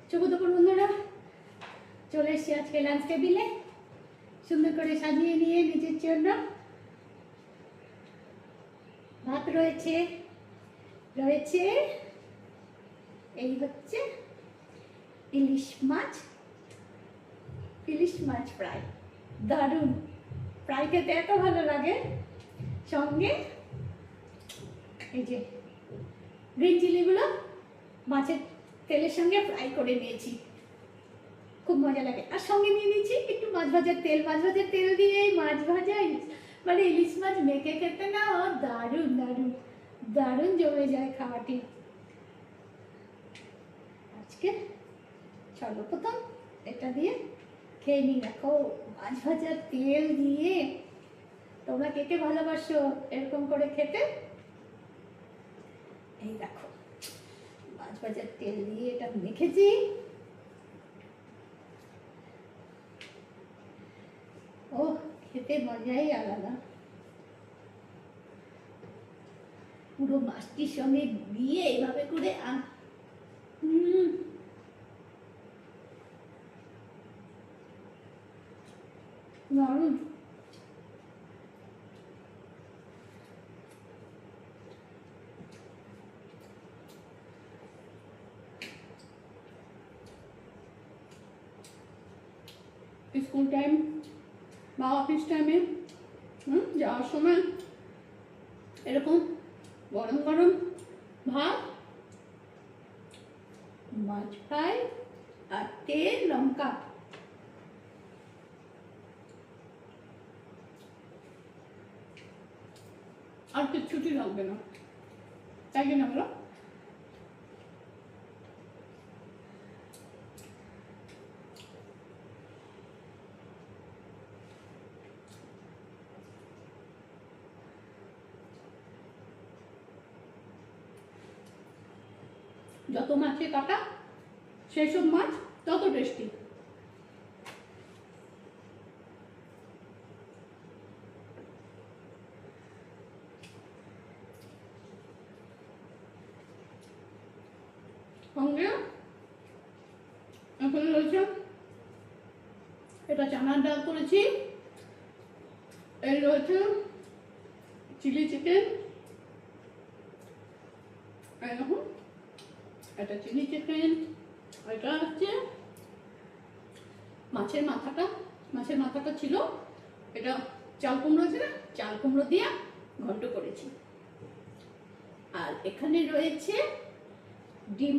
শুভ দুপুর বন্ধুরা, চলে এসেছি আজকে লাঞ্চ টেবিলে সুন্দর করে সাজিয়ে নিয়ে নিজের জন্য। ভাত রয়েছে, এই হচ্ছে ইলিশ মাছ ফ্রাই। দারুণ, ফ্রাই খেতে এত ভালো লাগে। সঙ্গে এই যে গ্রিন চিলিগুলো মাছের তেলের সঙ্গে ফ্রাই করে নিয়েছি, খুব মজা লাগে। আর সঙ্গে নিয়ে নিয়েছি একটু মাছ ভাজার তেল দিয়ে মাছ ভাজা মানে ইলিশ মাছ মেখে খেতে না দারুণ দারুণ দারুণ জমে যায় খাওয়াটি। আজকে সর্বপ্রথম এটা দিয়ে খেয়ে নিই। দেখো মাছ ভাজার তেল দিয়ে, তোমরা কে কে ভালোবাসো এরকম করে খেতে? এই দেখো মাছ ভাজার তেল দিয়ে এটা মেখেছি। ও খেতে মজাই আলাদা। পুরো মাছটির সঙ্গে দিয়ে এইভাবে করে দারুণ। স্কুল টাইম বা অফিস টাইমে যাওয়ার সময় এরকম গরম গরম ভাত, মাছ ফ্রাই আর তেল লঙ্কা, আর কিচ্ছুটি লাগবে না, তাই কিনা বলো? যত মাছে কাটা সেই সব মাছ তত টেস্টি। সঙ্গে এখন রয়েছে এটা চানার ডাল করেছি, এই রয়েছে চিলি চিকেন, এরকম এটা চিলি চিকেন, এটা হচ্ছে মাছের মাথাটা ছিল, এটা চাল কুমড়ো আছে না, চাল কুমড়ো দিয়ে ঘন্ট করেছি। আর এখানে রয়েছে ডিম